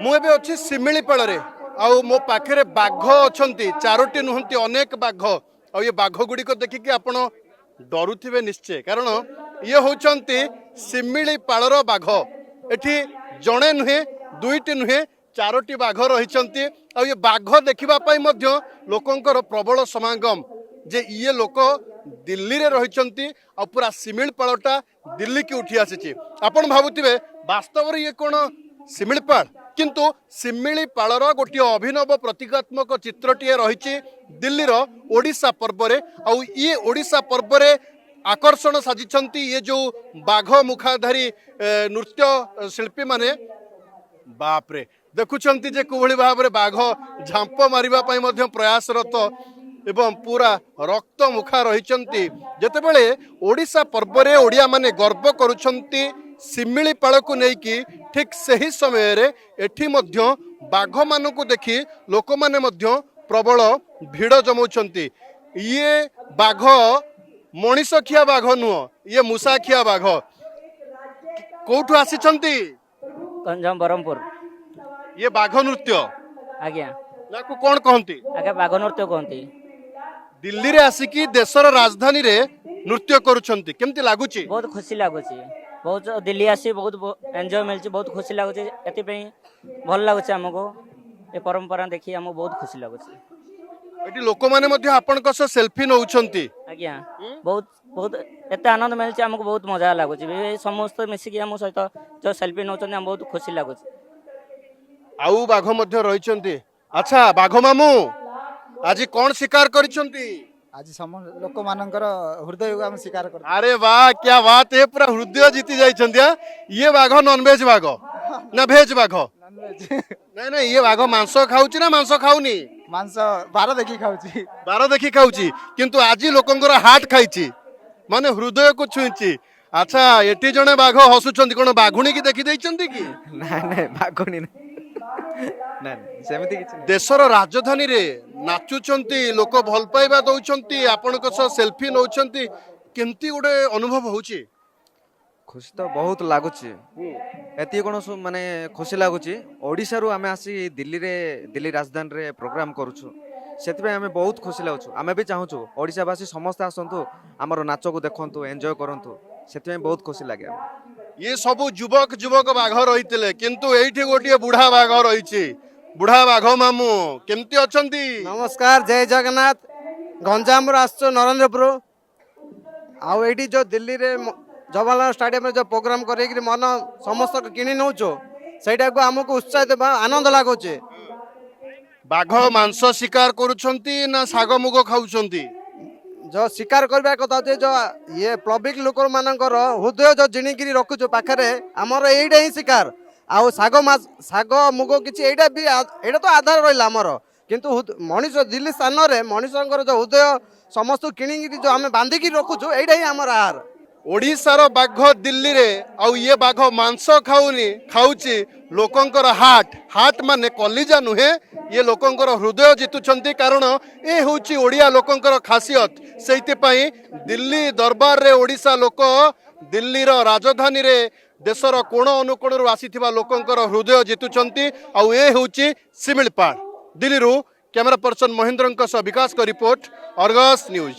मुझे अच्छी शिमिलीपाल आउ मो पाखे बाघ अच्छा चारोटी नुहति अनेक बाघ आ ये बाघ गुड़िक देखिकी आप डरुवे निश्चय कारण ये होती शिमिलीपाल बाघ एठी जड़े नुहे दुईटी नुहे चारोटी बाघ रही ये बाघ देखापी लोकंर प्रबल समागम जे ये लोक दिल्ली रे रही पूरा शिमिलीपालटा दिल्ली की उठी आसी आपण भावुवे वास्तव ये कौन शिमिलीपाल किंतु शिमिलीपालर गोटे अभिनव प्रतीकात्मक चित्रटीए रही दिल्लीर ओडिशा पर्व ये ओडिशा पर्व आकर्षण साजिछंती ये जो बाघ मुखाधारी नृत्य शिल्पी माने बापरे देखुंत जे कुभली भाव में बाघ झांप मारे प्रयासरत एवं पूरा रक्त मुखा रही जितेबले ओडिशा पर्व में ओडिया माने गर्व करुछंती शिमिलीपाल को लेकिन ठीक सही समय रे एठी मध्य बाघ मानू देखी लोक माने मध्य प्रबल भिड़ जमाउछंती ये बाघ मनीष खिया बाघ नुह ये मूषा खिया बाघ कोठु आसीछंती गंजाम बरहमपुर ये बाघ नृत्य आज्ञा याकू कौन कहती आगे बाघ नृत्य कहती दिल्ली रे आसिकी देशर राजधानी रे नृत्य करुछंती केमती लागुची बहुत खुशी लगुच बहुत दिल्ली आसी बहुत एंजॉय मिलची बहुत खुशी लगुच एतिपई भल लगुच हमको ये परंपरा देखी हमको बहुत खुशी लगुच एटी लोक माने मध्य आपनक से सेल्फी नउछंती आज्ञा बहुत बहुत एते आनंद मिलची हमको बहुत मजा लगुच समस्त मिसिकी हम सहित जो सेल्फी नउछंती हम बहुत खुशी लगुच आउ बाघ मध्य रहिछंती अच्छा बाघ मामू आज कौन शिकार करिछंती आज लोक मानकर हृदय को हम शिकार कर अरे वाह क्या बात है पूरा हृदय जीती जाइछंती ये बाघ नॉनवेज बाघ ना भेज बाघ नहीं नहीं ये बाघ मांस खाउची ना मांस खाउनी मांस बार देखी खाउची बार देखी खाउची किंतु आज लोकंकर हार्ट खाइची माने हृदय को छुईची अच्छा एटी जने बाघ हसुछंती कोन बाघुणी की देखि दैछंती की ना ना बाघुणी ना सेमिति किछ देशर राजधानी रे नाचुचंती लोक भल पाइबा दउछंती आपनक सह सेल्फी नउछंती केमती गुडे अनुभव होउची खुशी तो बहुत लगुच एति कौन माने खुशी लगुच ओडिशा रु आमे आसी दिल्ली राजधानी रे प्रोग्राम करूछु सेति आमे बहुत खुशी लगुछु आमे भी चाहूछु ओडिशावासी समस्त आसंतु हमर नाच को देखंतु एन्जॉय करंतु सेति बहुत खुशी लागे ये सब युवक युवक बाघ रही किंतु एठी गोटे बुढ़ा बाघ रही बुढ़ा बाघ मामू केमती अछंती नमस्कार जय जगन्नाथ गंजाम आसो नरेंद्रपुर आउ एठी जो दिल्ली रे जवाहरलाल स्टेडियम जो प्रोग्राम करेकि मन समस्त किणी नौचो सेटा को हमको उत्साहित आनंद लागुचे बाघ मांस शिकार करुछंती ना साग मुग खाउछंती जो शिकार करबा कथा जे जो ये पब्लिक लोक मानकर हृदय जो जिणिकी रखुचो पाखरे हमर एइडा ही शिकार आउ साग मुग किछि एइडा भी एइडा तो आधार रहिला हमर किंतु मनीष दिल्ली स्थान रे मनीषंकर जो हृदय समस्त किणिकी जो हमें बांधिकी रखुचो एइडा ही हमर आहार ओडिशार बाघ दिल्ली रे आउ ये बाघ मांस खाउनी खाउची लोकंकर हार्ट माने कलिजा नुहे ये लोकंकर हृदय जितुछंती कारण ए होची ओडिया लोकंकर खासियत सेइतिपई दिल्ली दरबार रे ओडिशा लोक दिल्लीर राजधानी रे देशर कोण अनुकोण आसीथिबा लोकंकर हृदय जितुछंती आउ ए होची शिमिलीपाल दिल्ली रु कैमरा पर्सन महेंद्रंक सह विकास का रिपोर्ट अर्गस न्यूज।